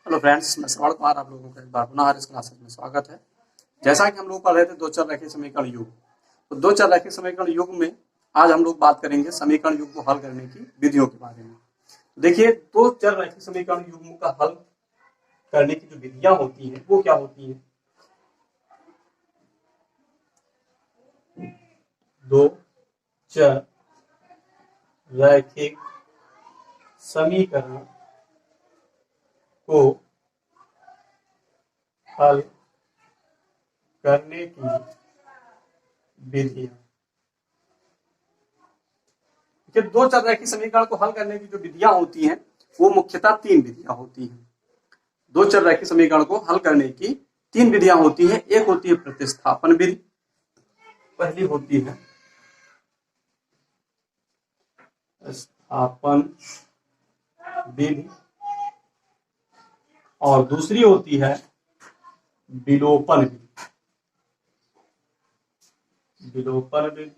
Hello friends, मैं श्रवण कुमार आप लोगों का एक बार पुनः इस क्लासेस में स्वागत है। जैसा कि हम लोग पढ़ रहे थे दो चर रैखिक समीकरण युग, तो दो चर रैखिक समीकरण युग में आज हम लोग बात करेंगे समीकरण युग को हल करने की विधियों के बारे में। तो देखिए, दो चर रैखिक समीकरण युग्म का हल करने की जो विधियां होती हैं वो क्या होती हैं। दो चर रैखिक समीकरण को हल करने की विधियां। दो चर रैखिक समीकरण को हल करने की जो विधियां होती हैं वो मुख्यतः तीन विधियां होती हैं। दो चर रैखिक समीकरण को हल करने की तीन विधियां होती हैं। एक होती है प्रतिस्थापन विधि, पहली होती है स्थापन विधि और दूसरी होती है विलोपन विधि। विलोपन विधि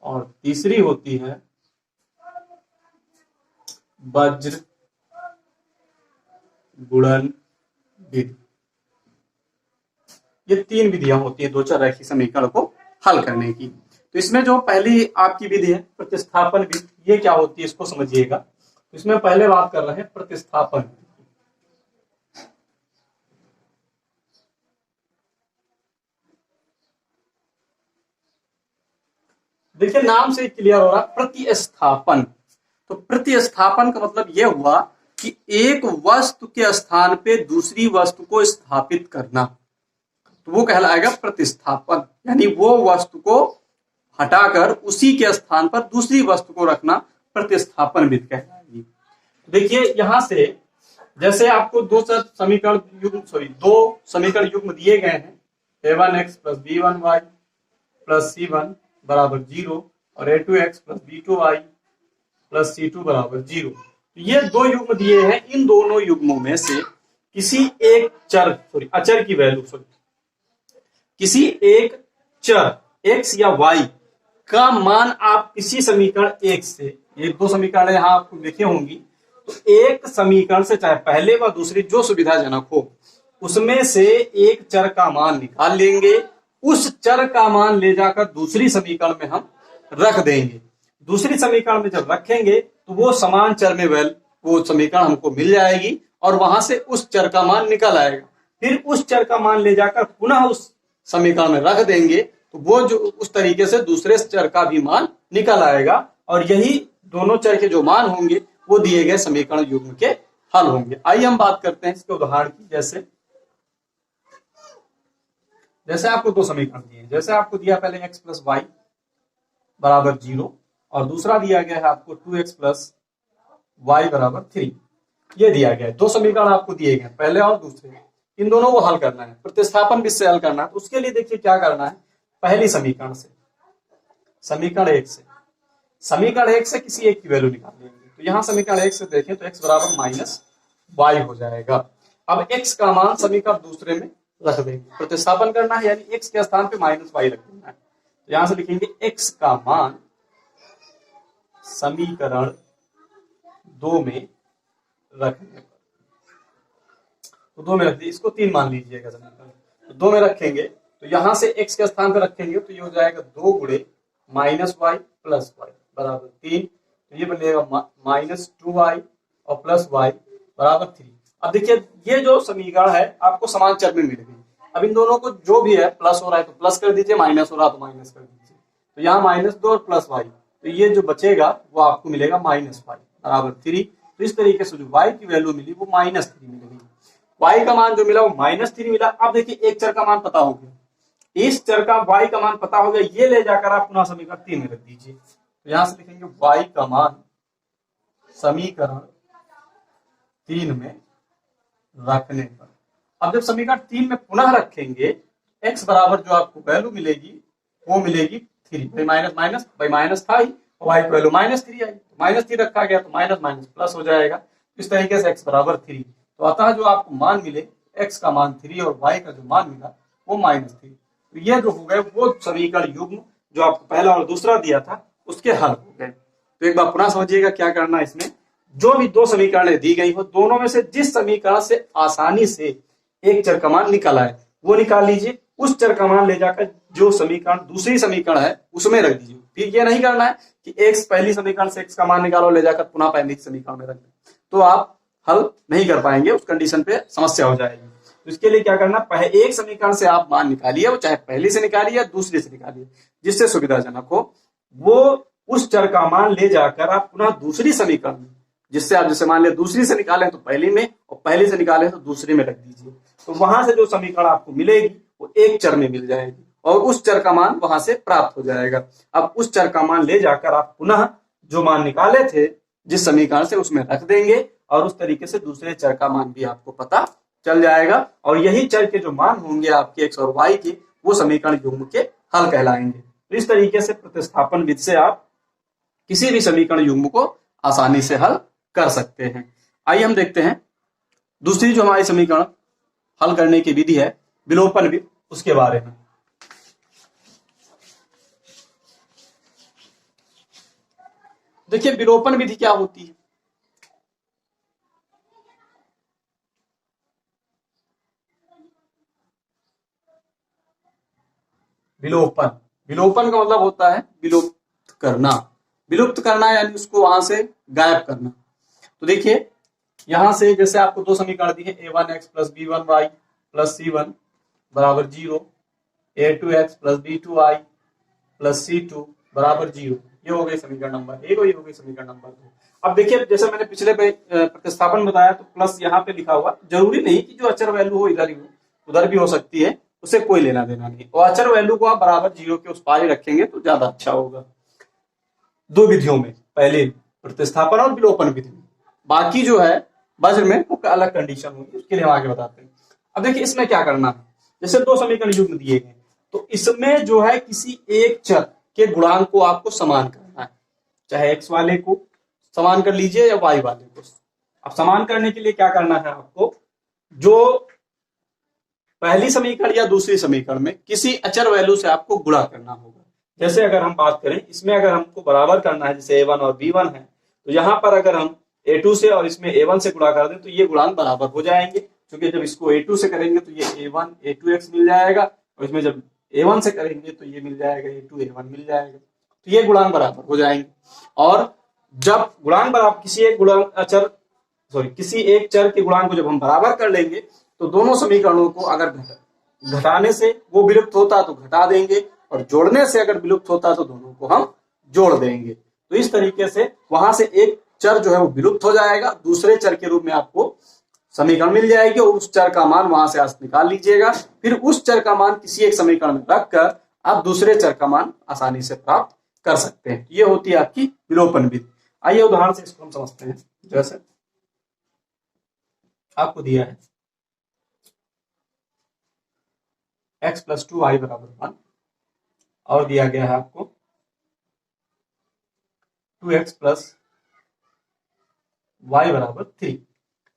और तीसरी होती है वज्र गुणन विधि। ये तीन विधियां होती हैं दो चर रैखिक समीकरण को हल करने की। तो इसमें जो पहली आपकी विधि है प्रतिस्थापन विधि, ये क्या होती है इसको समझिएगा। तो इसमें पहले बात कर रहे हैं प्रतिस्थापन। देखिए, नाम से क्लियर हो रहा प्रतिस्थापन। तो प्रतिस्थापन का मतलब यह हुआ कि एक वस्तु के स्थान पे दूसरी वस्तु को स्थापित करना, तो वो कहलाएगा प्रतिस्थापन। यानी वो वस्तु को हटाकर उसी के स्थान पर दूसरी वस्तु को रखना प्रतिस्थापन विधि कहलाएगी। देखिए, यहां से जैसे आपको दो समीकरण युग्म दिए गए हैं, a1x plus b1y plus c1 बराबर 0 और a2x plus b2y plus c2 बराबर 0। ये दो युग्म दिए हैं। इन दोनों युग्मों में से किसी एक अचर की वैल्यू किसी एक चर x या y का मान आप किसी समीकरण एक से, ये दो समीकरण यहां आपको लिखे होंगी, तो एक समीकरण से चाहे पहले व दूसरी जो सुविधाजनक हो उसमें से एक चर का मान निकाल लेंगे। उस चर का मान ले जाकर दूसरी समीकरण में हम रख देंगे। दूसरी समीकरण में जब रखेंगे तो वो समान चर में वो समीकरण हमको मिल जाएगी और वहां से उस चर का मान निकल आएगा। फिर उस चर का मान ले जाकर पुनः उस समीकरण में रख देंगे तो वो जो उस तरीके से दूसरे चर का भी मान निकल आएगा और यही दोनों चर के जो मान होंगे वो दिए गए समीकरण युग्म के हल होंगे। आइए हम बात करते हैं इसके उदाहरण की। जैसे आपको दो समीकरण दिए, जैसे आपको दिया पहले x प्लस वाई बराबर 0 और दूसरा दिया गया है आपको 2x प्लस वाई बराबर 3। ये दिया गया है, दो समीकरण आपको दिए गए पहले और दूसरे। इन दोनों को हल करना है, प्रतिस्थापन विधि से हल करना है। तो उसके लिए देखिए क्या करना है। पहली समीकरण से, समीकरण एक से किसी एक की वैल्यू निकाल लेंगे। तो यहां समीकरण एक से देखें तो x बराबर माइनस वाई हो जाएगा। अब x का मान समीकरण दूसरे में रख देंगे, प्रतिस्थापन करना है, यानी x के स्थान पे माइनस वाई रख देना है। तो यहां से लिखेंगे x का मान समीकरण 2 में रखने पर, तो 2 में रख दिए, इसको 3 मान लीजिएगा समीकरण। तो 2 में रखेंगे तो यहां से x के स्थान पर रखेंगे तो ये हो जाएगा 2 गुणे माइनस वाई प्लस वाई बराबर 3। तो ये बनेगा माइनस 2y और प्लस वाई बराबर 3। अब देखिए, ये जो समीकरण है आपको समान चर में मिल गई। अब इन दोनों को जो भी है प्लस हो रहा है तो प्लस कर दीजिए, माइनस हो रहा है तो माइनस कर दीजिए। तो यहाँ -2 और प्लस वाई, तो ये जो बचेगा वो आपको मिलेगा माइनस वाई बराबर 3। तो इस तरीके से जो y की वैल्यू मिली वो -3 मिलेगी। y का मान जो मिला वो -3 मिला। अब देखिए, एक चर का मान पता हो गया, इस चर का y का मान पता हो गया, ये ले जाकर आप पुनः समीकरण 3 में रख दीजिए। तो यहां से लिखेंगे y का मान समीकरण 3 में रखने पर। अब जब समीकरण 3 में पुनः रखेंगे, x बराबर जो आपको वैल्यू मिलेगी वो मिलेगी 3। भाई माइनस माइनस भाई माइनस था ही, y की वैल्यू -3 आई, तो -3 रखा गया तो माइनस माइनस प्लस हो जाएगा। इस तरीके से x बराबर 3। तो अतः जो आपको मान मिले, x का मान 3 और y का जो मान मिला वो -3। तो ये जो हो गए वो समीकरण युग्म जो आपको पहला और दूसरा दिया था उसके हल हो गए। तो एक बार पुनः समझिएगा क्या करना है इसमें। जो भी दो समीकरणें दी गई हो, दोनों में से जिस समीकरण से आसानी से एक चर का मान निकल आए वो निकाल लीजिए। उस चर का मान ले जाकर जो समीकरण दूसरी समीकरण है उसमें रख दीजिए। फिर ये नहीं करना है कि एक्स पहली समीकरण से एक्स का मान निकालो, ले जाकर पुनः पहली समीकरण में रख दें, तो आप हल नहीं कर पाएंगे, उस कंडीशन पे समस्या हो जाएगी। तो इसके लिए क्या करना, एक समीकरण से आप मान निकालिए, वो चाहे पहली से निकालिए या दूसरी से निकालिए, जिससे सुविधाजनक हो। वो उस चर का मान ले जाकर आप पुनः दूसरी समीकरण में, जिससे आप जैसे मान लिया दूसरी से निकालें तो पहली में, और पहली से निकालें तो दूसरी में रख दीजिए। तो वहां से जो समीकरण आपको मिलेगी वो एक चर में मिल जाएगी और उस चर का मान वहां से प्राप्त हो जाएगा। अब उस चर का मान ले जाकर आप पुनः जो मान निकाले थे जिस समीकरण से उसमें रख देंगे और उस तरीके से दूसरे चर का मान भी आपको पता चल जाएगा। और यही चर के जो मान होंगे आपके एक्स और वाई के, वो समीकरण युग्म के हल कहलाएंगे। तो इस तरीके से प्रतिस्थापन विधि से आप किसी भी समीकरण युग्म को आसानी से हल कर सकते हैं। आइए हम देखते हैं दूसरी जो हमारी समीकरण हल करने की विधि है विलोपन विधि, उसके बारे में। देखिए विलोपन विधि क्या होती है। विलोपन, विलोपन का मतलब होता है विलुप्त करना। विलुप्त करना यानी उसको वहां से गायब करना। तो देखिए यहां से जैसे आपको दो समीकरण दिए, a1x plus b1y plus c1 बराबर 0, a2x plus b2y plus c2 बराबर 0, ये हो गई समीकरण नंबर 1 और ये हो गई समीकरण नंबर 2। अब देखिए जैसे मैंने पिछले पे प्रतिस्थापन बताया, तो प्लस यहाँ पे लिखा हुआ, जरूरी नहीं कि जो अचर वैल्यू हो इधर ही हो, उधर भी हो सकती है, उसे कोई लेना देना नहीं। और अचर वैल्यू को आप बराबर 0 के उस पार ही रखेंगे तो ज्यादा अच्छा होगा दो विधियों में, पहले प्रतिस्थापन और विलोपन विधि में। बाकी जो है वज्र में वो अलग कंडीशन होगी, उसके लिए हम आगे बताते हैं। अब देखिए इसमें क्या करना है, जैसे दो समीकरण युग्म दिए गए, तो इसमें जो है किसी एक चर के गुणांक को आपको समान करना है, चाहे एक्स वाले को समान कर लीजिए या वाई वाले को। अब समान करने के लिए क्या करना है आपको, जो पहली समीकरण या दूसरी समीकरण में किसी अचर वैल्यू से आपको गुणा करना होगा। जैसे अगर हम बात करें, इसमें अगर हमको बराबर करना है, जैसे a1 और b1 है, तो यहाँ पर अगर हम a2 से और इसमें a1 से गुणा कर दें तो ये गुणांक बराबर हो जाएंगे, क्योंकि जब इसको a2 से करेंगे तो ये a1 a2x मिल जाएगा, और इसमें जब a1 से करेंगे तो ये मिल जाएगा a2 a1 मिल जाएगा, तो ये गुणांक बराबर हो जाएंगे। और जब गुणांक बराबर किसी एक चर के गुणांक को जब हम बराबर कर लेंगे, तो दोनों समीकरणों को अगर घटाने से वो विलुप्त होता तो घटा देंगे, और जोड़ने से अगर विलुप्त होता तो दोनों को हम जोड़ देंगे। तो इस तरीके से वहां से एक चर जो है वो विलुप्त हो जाएगा, दूसरे चर के रूप में आपको समीकरण मिल जाएगी, और उस चर का मान वहां से निकाल लीजिएगा। फिर उस चर का मान किसी एक समीकरण में रखकर आप दूसरे चर का मान आसानी से प्राप्त कर सकते हैं। ये होती है आपकी विलोपन विधि। आइए उदाहरण से इसको हम समझते हैं। जैसे आपको दिया है x प्लस 2y बराबर 1, और दिया गया है आपको 2x प्लस y बराबर 3।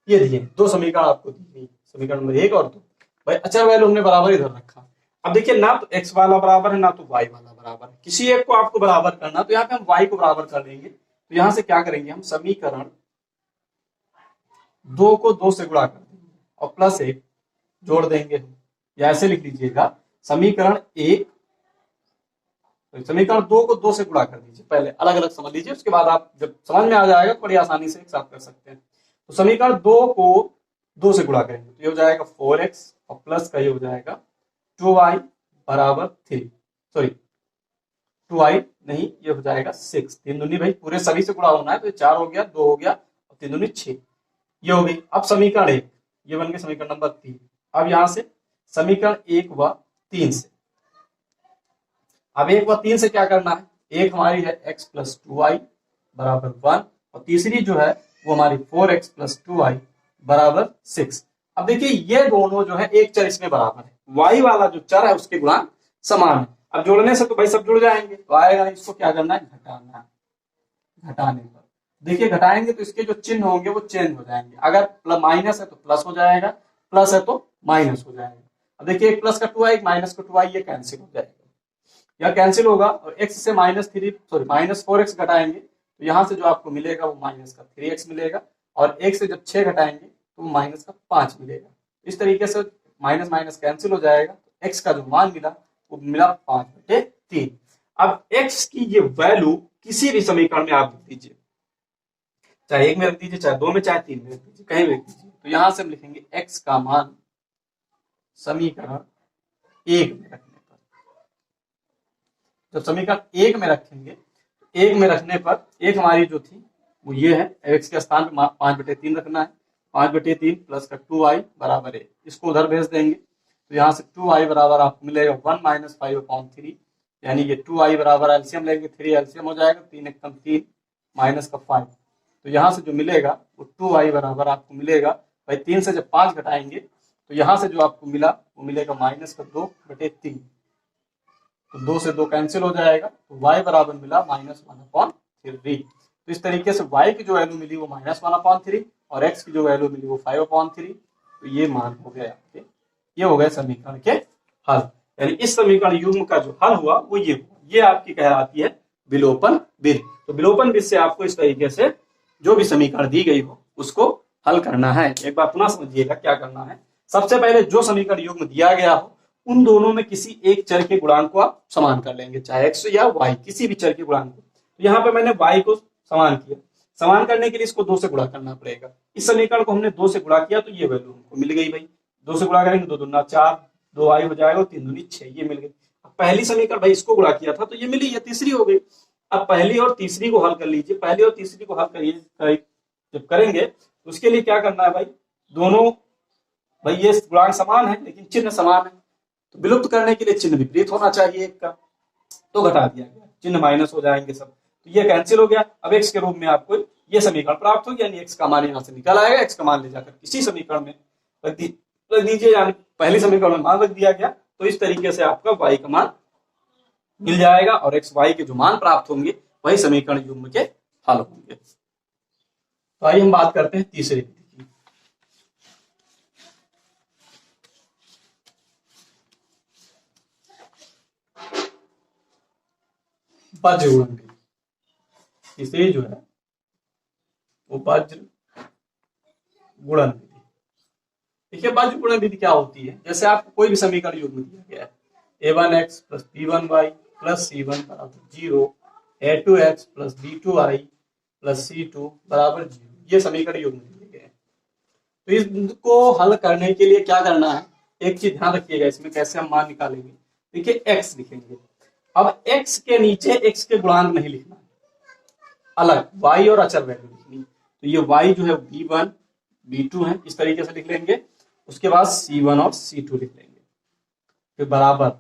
ये दिए दो समीकरण आपको दी, समीकरण नंबर 1 और 2। भाई अचर वैल्यू हमने बराबर इधर रखा। अब देखिए ना तो x वाला बराबर है ना तो y वाला बराबर है, किसी एक को आपको बराबर करना, तो यहाँ पे हम y को बराबर कर लेंगे। तो यहां से क्या करेंगे, हम समीकरण 2 को 2 से गुणा कर देंगे और प्लस 1 जोड़ देंगे, या ऐसे लिख लीजिएगा समीकरण 2 को 2 से गुणा कर दीजिए, पहले अलग अलग समझ लीजिए, उसके बाद आप जब समझ में आ जाएगा तो बड़ी आसानी से एक साथ कर सकते हैं। तो समीकरण 2 को 2 से गुणा करेंगे तो ये हो जाएगा 4x, और प्लस का ये हो जाएगा 2y बराबर 3, सॉरी 2y नहीं, ये हो जाएगा 6। 3 दूनी भाई पूरे सभी से गुणा होना है, तो 4 हो गया, 2 हो गया और 3 दूनी 6, ये हो गई। अब समीकरण 1 ये बन गया समीकरण नंबर 3। अब यहां से समीकरण 1 व 3 से, अब 1 व 3 से क्या करना है, एक हमारी है x प्लस 2y बराबर 1, और तीसरी जो है वो हमारी 4x प्लस 2y बराबर 6। अब देखिए ये दोनों जो है एक चर इसमें बराबर है, y वाला जो चर है उसके गुणांक समान है। अब जोड़ने से तो भाई सब जुड़ जाएंगे, तो आएगा इसको क्या करना है, घटाना है। घटाने पर देखिए घटाएंगे तो इसके जो चिन्ह होंगे वो चेंज हो जाएंगे, अगर माइनस है तो प्लस हो जाएगा, प्लस है तो माइनस हो जाएगा। अब देखिए एक प्लस का 2y एक माइनस का 2y ये कैंसिल हो जाएगा, यह कैंसिल होगा, और x से -4x घटाएंगे तो यहाँ से जो आपको मिलेगा वो माइनस का 3x मिलेगा, और 1 से जब 6 घटाएंगे तो माइनस का 5 मिलेगा। इस तरीके से माइनस माइनस कैंसिल हो जाएगा, तो x का जो मान मिला वो मिला 5/3। अब x की ये वैल्यू किसी भी समीकरण में आप लिख दीजिए, चाहे 1 में रख दीजिए, चाहे 2 में, चाहे 3 में रख दीजिए, कहीं भी रख दीजिए। तो यहां से हम लिखेंगे x का मान समीकरण 1 में रखने पर, जब समीकरण 1 में रखेंगे, 1 में रखने पर एक हमारी जो थी वो ये है, x के स्थान पे 5/3 रखना है, 5/3 प्लस का 2i बराबर 1, इसको उधर भेज देंगे। तो यहाँ से 2i बराबर आपको मिलेगा 1 - 5/3, यानी ये 2i बराबर एलसीएम लेंगे, 3 एलसीएम हो जाएगा, 3 एकम 3 माइनस का 5। तो यहाँ से जो मिलेगा वो 2i बराबर आपको मिलेगा, भाई 3 से जब 5 घटाएंगे तो यहाँ से जो आपको मिला वो मिलेगा माइनस का 2/3, तो 2 से 2 कैंसिल हो जाएगा, तो y बराबर मिला -1/3। तो इस तरीके से y की जो वैल्यू मिली वो -1/3 और x की जो वैल्यू मिली वो 5/3। तो ये मान हो गया आपके, ये हो गए समीकरण के हल। यानी इस समीकरण युग्म का जो हल हुआ वो ये आपकी कहलाती है विलोपन विधि। तो विलोपन विधि से आपको इस तरीके से जो भी समीकरण दी गई हो उसको हल करना है। एक बार पुनः समझिएगा क्या करना है। सबसे पहले जो समीकरण युग्म दिया गया हो उन दोनों में किसी एक चर के गुणांक को आप समान कर लेंगे, चाहे x या y, किसी भी चर के गुणांक को। तो यहाँ पे मैंने y को समान किया, समान करने के लिए इसको 2 से गुणा करना पड़ेगा। इस समीकरण को हमने 2 से गुणा किया तो ये वैल्यू हमको मिल गई भाई, 2 से गुणा करेंगे 2 दूना 4, 2i हो जाएगा, 3 दूनी 6, ये मिल गई। अब पहली समीकरण भाई इसको गुणा किया था तो ये मिली, ये तीसरी हो गई। अब पहली और तीसरी को हल कर लीजिए, पहली और तीसरी को हल करिए, जब करेंगे तो उसके लिए क्या करना है भाई, दोनों भाई ये गुणांक समान है लेकिन चिन्ह समान है, तो विलुप्त करने के लिए चिन्ह विपरीत होना चाहिए एक का, तो घटा दिया गया, चिन्ह माइनस हो जाएंगे सब, तो ये कैंसिल हो गया। अब x के रूप में आपको ये समीकरण प्राप्त हो गया, यानी x का मान यहाँ से निकल आएगा, x का मान ले जाकर किसी समीकरण में रख दीजिए, यानी पहली समीकरण में मान रख दिया गया, तो इस तरीके से आपका y का मान मिल जाएगा और x y के जो मान प्राप्त होंगे वही समीकरण युग्म के हल होंगे। तो आइए हम बात करते हैं तीसरी विधि की। वज्र गुणन विधि, तीसरी जो है वो वज्र गुणन विधि। देखिए वज्र गुणन विधि क्या होती है, जैसे आपको कोई भी समीकरण युग्म दिया गया है, a1x + b1y + c1 = 0, a2x + b2y + c2 = 0, ये समीकरण युग्म दिए गए हैं। तो इसको हल करने के लिए क्या करना है, एक चीज ध्यान रखिएगा, इसमें कैसे हम मान निकालेंगे। देखिए x लिखेंगे, अब x के नीचे x के गुणांक नहीं लिखना है, अलग y और अचर वैल्यू लिखनी है। तो ये y जो है b1 b2 है, इस तरीके से लिख लेंगे। उसके बाद c1 और c2 लिख लेंगे, फिर बराबर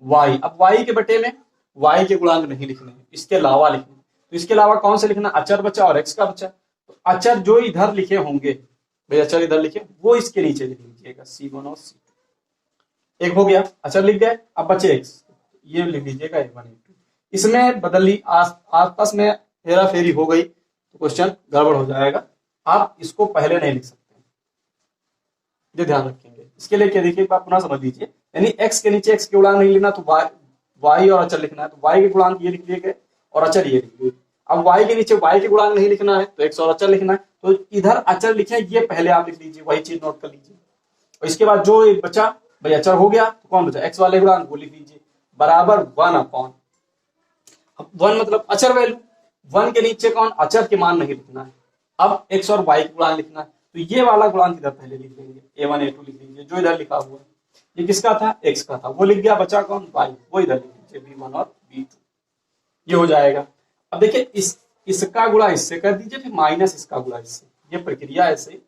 y। अब y के बटे में y के गुणांक नहीं लिखने हैं, इसके अलावा लिखने। तो इसके अलावा कौन से लिखना, अचर बचा और x का बचा। तो अचर जो इधर लिखे होंगे भाई, अचर इधर लिखे वो इसके नीचे लिख लीजिएगा, c1 और c2। एक हो गया, अचर लिख गए, अब बचे x, ये लिख लीजिएगा a1 a2। इसमें बदली आपस में हेरा फेरी हो गई तो क्वेश्चन गड़बड़ हो जाएगा, आप इसको पहले नहीं लिख सकते, ये ध्यान रखेंगे। इसके लिए क्या, देखिए आप पुनः समझ लीजिए, यानी x के नीचे x के गुणांक नहीं लिखना, तो y और अचर लिखना है, तो y के गुणांक ये लिख लिए गए और अचर ये लिख लिए। अब y के नीचे y के गुणांक नहीं लिखना है तो x और अचर लिखना है, तो इधर अचर लिखे ये पहले आप लिख लीजिए, वही चीज नोट कर लीजिए। और इसके बाद जो एक बचा भाई अचर हो गया, तो कौन बचा, x वाले गुणांक वो लिख लीजिए, बराबर 1/। अब 1 मतलब अचर वैल्यू, 1 के नीचे कौन, अचर के मान नहीं लिखना है। अब x और y के गुणांक लिखना है, तो ये वाला गुणांक इधर पहले लिख लेंगे, a1 a2 लिख लीजिए, जो इधर लिखा हुआ है। ये किसका था, x का था, वो लिख गया, बचा कौन, y, वो इधर लिख लीजिए, b1 और b2, ये हो जाएगा। अब देखिए इसका गुणा इससे कर दीजिए, फिर माइनस इसका गुणा इससे, ये प्रक्रिया ऐसे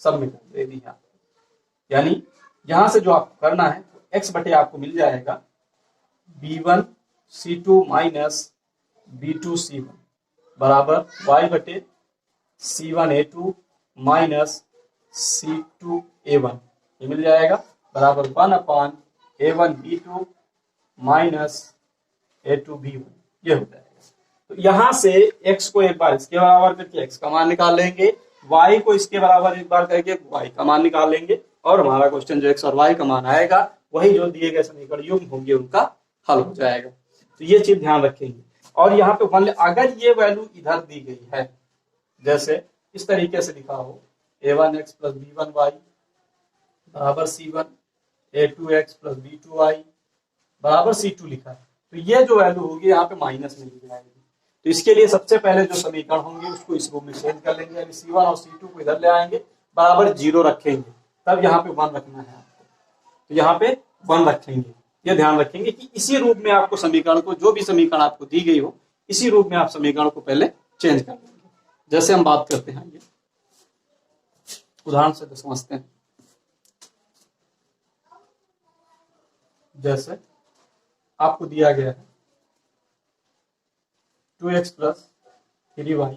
सब में कर दे दी है। यानी यहां से जो आपको करना है, तो x बटे आपको मिल जाएगा b1 c2 - b2 c1 बराबर y बटे c1 a2 - c2 a1, ये मिल जाएगा, बराबर 1/a1 b2 - a2 b1, ये हो जाएगा। तो यहां से x को एक बार इसके बराबर करके x का मान निकाल लेंगे, y को इसके बराबर एक बार करके y का मान निकाल लेंगे, और हमारा क्वेश्चन जो x और y का मान आएगा वही जो दिए गए समीकरण युग्म होंगे उनका हल हो जाएगा। तो ये चीज ध्यान रखेंगे। और यहाँ पे 1 अगर ये वैल्यू इधर दी गई है, जैसे इस तरीके से लिखा हो a1x प्लस b1y बराबर c1, a2x प्लस b2y बराबर c2 लिखा है, तो ये जो वैल्यू होगी यहाँ पे माइनस में लिखी जाएगी। तो इसके लिए सबसे पहले जो समीकरण होंगे उसको इस रूप में चेंज कर लेंगे, यानी c1 और c2 को इधर ले आएंगे, बराबर 0 रखेंगे, तब यहाँ पे 1 रखना है आपको, तो यहाँ पे 1 रखेंगे। ये ध्यान रखेंगे कि इसी रूप में आपको समीकरण को, जो भी समीकरण आपको दी गई हो, इसी रूप में आप समीकरण को पहले चेंज कर लेंगे। जैसे हम बात करते हैं, ये उदाहरण से समझते हैं। जैसे आपको दिया गया है 2x प्लस 3y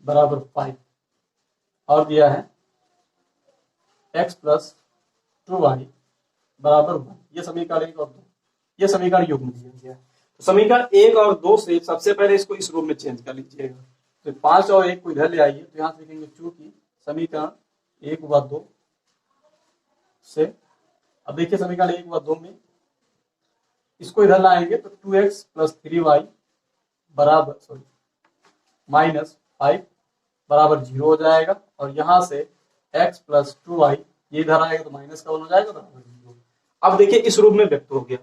बराबर 5 और दिया है x प्लस 2y बराबर 1। ये समीकरण 1 और 2, ये समीकरण युग्म दिया गया है। तो समीकरण 1 और 2 से सबसे पहले इसको इस रूप में चेंज कर लीजिएगा। तो 5 और 1 को इधर ले आइए, तो यहाँ से लिखेंगे चूंकि समीकरण 1 व 2 से, अब देखिए समीकरण 1 व 2 में इसको इधर लाएंगे तो 2x प्लस 3y बराबर माइनस 5 बराबर 0 हो जाएगा, और यहाँ से x प्लस 2y ये इधर आएगा तो माइनस का 1 हो जाएगा बराबर 0। अब देखिए इस रूप में व्यक्त हो गया।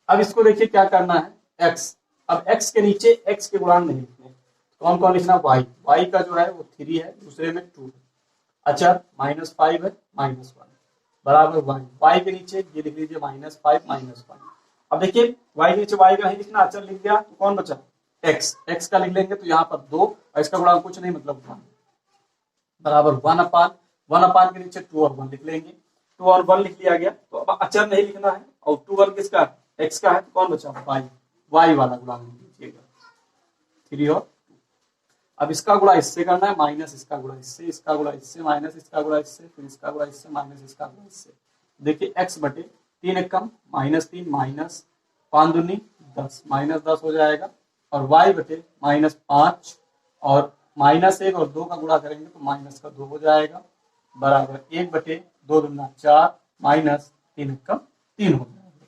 अब इसको देखिए क्या करना है, x, अब x के नीचे x के गुणांक नहीं लिखने, कौन कौन लिखना, y का जो है वो 3 है, दूसरे में 2 है, अचर -5 है, -1 बराबर y के नीचे ये लिख लीजिए -5 -1। अब देखिए y के नीचे y का ही लिखना, अचर लिख दिया तो कौन बचा, x का लिख लेंगे, तो यहाँ पर 2 और इसका गुणांक कुछ नहीं मतलब 1 बराबर 1 अपान के नीचे 2 और 1 लिख लेंगे, 2 और 1 लिख लिया गया। तो अब अचर नहीं लिखना है, और 2 1 किसका, x का है, तो कौन बचा, y वाला गुणांक लिख लीजिएगा 3 और 2। अब इसका गुणा इससे करना है, माइनस इसका गुणा इससे, इसका गुणा इससे, माइनस इसका गुणा इससे, फिर इसका गुणा इससे, माइनस इसका गुणा इससे। देखिए x बटे 3 एक कम -3 माइनस 5 दूनी 10 -10 हो जाएगा, और y बटे -5 और -1 और 2 का गुणा करेंगे तो -2 हो जाएगा, बराबर 1 बटे 2 दूना 4 माइनस 3 एक कम 3 हो जाएगा।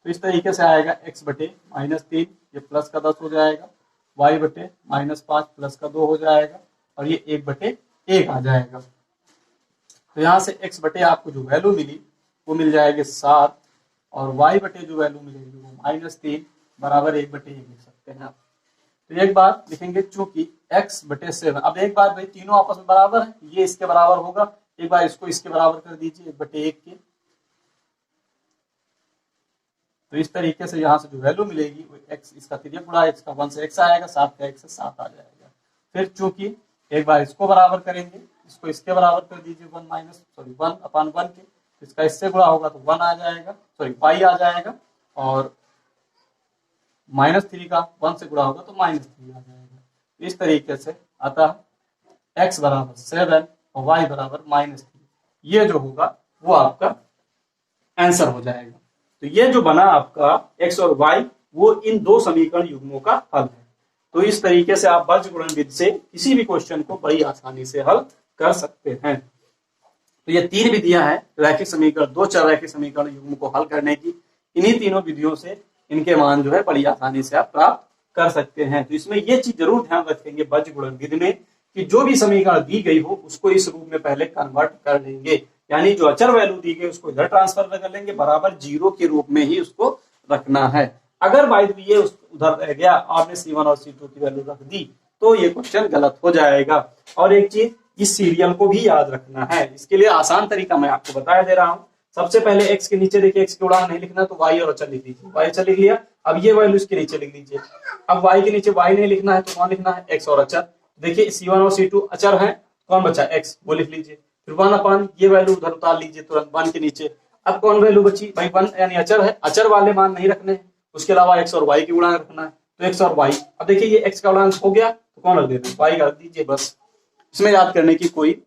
तो इस तरीके से आएगा x बटे -3, ये प्लस का 10 हो जाएगा, y बटे -5 प्लस का 2 हो जाएगा, और ये 1 बटे 1 आ जाएगा। तो यहाँ से x बटे आपको जो वैल्यू मिली वो मिल जाएगी 7, और y बटे जो वैल्यू मिलेगी वो -3 बराबर 1 बटे 1 लिख सकते हैं आप। तो एक बार लिखेंगे चूंकि x बटे 7, अब एक बार भाई तीनों आपस में बराबर है, ये इसके बराबर होगा, एक बार इसको इसके बराबर कर दीजिए 1 बटे 1 के। तो इस तरीके से यहाँ से जो वैल्यू मिलेगी वो x, इसका 3 गुणा x का 1 से x आएगा, 7 का x से 7 आ जाएगा। फिर चूंकि एक बार इसको बराबर करेंगे, इसको इसके बराबर कर दीजिए 1 अपान 1 के, इसका इससे गुणा होगा तो 1 आ जाएगा, y आ जाएगा, और -3 का 1 से गुणा होगा तो -3 आ जाएगा। इस तरीके से अतः x बराबर 7 और y बराबर -3, ये जो होगा वो आपका आंसर हो जाएगा। तो ये जो बना आपका x और y, वो इन दो समीकरण युग्मों का हल है। तो इस तरीके से आप बीजगणित विधि से किसी भी क्वेश्चन को बड़ी आसानी से हल कर सकते हैं। तो ये 3 विधियां हैं रैखिक समीकरण, 2 चर रैखिक समीकरण युग्म को हल करने की। इन्हीं तीनों विधियों से इनके मान जो है बड़ी आसानी से आप प्राप्त कर सकते हैं। तो इसमें ये चीज जरूर ध्यान रखेंगे बीजगणित विधि में कि जो भी समीकरण दी गई हो उसको इस रूप में पहले कन्वर्ट कर लेंगे, यानी जो अचर वैल्यू दी गई उसको इधर ट्रांसफर कर लेंगे, बराबर 0 के रूप में ही उसको रखना है। अगर बाई ये उधर रह गया, आपने C1 और C2 की वैल्यू रख दी, तो ये क्वेश्चन गलत हो जाएगा। और एक चीज, इस सीरियल को भी याद रखना है। इसके लिए आसान तरीका मैं आपको बताया दे रहा हूं। सबसे पहले x के नीचे देखिए, x के गुणांक नहीं लिखना तो y और अचर लिख लीजिए, y अचर लिख लिया। अब ये वैल्यू इसके नीचे लिख लीजिए। अब y के नीचे y नहीं लिखना है तो कौन लिखना है, x और अचर। देखिए C1 और C2 अचर है, कौन बचा, x, वो लिख लीजिए। फिर 1 अपान ये वैल्यू उधर उतार लीजिए तुरंत 1 के नीचे। अब कौन वैल्यू बची भाई, 1 यानी अचर है, अचर वाले मान नहीं रखने हैं, उसके अलावा x और y के गुणांक रखना है, तो x और y। अब देखिए ये x का गुणांक हो गया तो कौन रख देना, y रख दीजिए बस। इसमें याद करने की कोई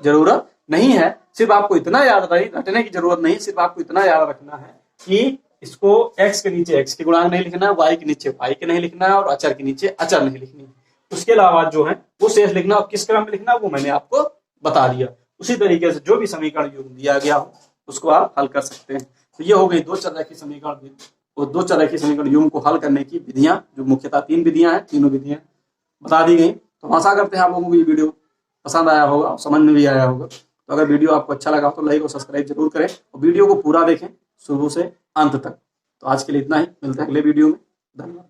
जरूरत नहीं है, सिर्फ आपको इतना याद रखने की जरूरत नहीं, सिर्फ आपको इतना याद रखना है कि इसको x के नीचे x के गुणांक नहीं लिखना है, y के नीचे y के नहीं लिखना है, और अचर के नीचे अचर नहीं लिखनी है। उसके अलावा जो है वो शेष लिखना, और किस क्रम में लिखना वो मैंने आपको बता दिया। उसी तरीके से जो भी समीकरण युग्म दिया गया हो उसको आप हल कर सकते हैं। तो ये हो गई 2 चर रैखिक समीकरण और दो चर रेखीय समीकरण युग्म को हल करने की विधियां, जो मुख्यतः 3 विधियां हैं, तीनों विधियां बता दी गई। तो आशा करते हैं आप लोगों को ये वीडियो पसंद आया होगा और समझ में भी आया होगा। तो अगर वीडियो आपको अच्छा लगा तो लाइक और सब्सक्राइब जरूर करें और वीडियो को पूरा देखें शुरू से अंत तक। तो आज के लिए इतना ही, मिलते हैं अगले वीडियो में। धन्यवाद।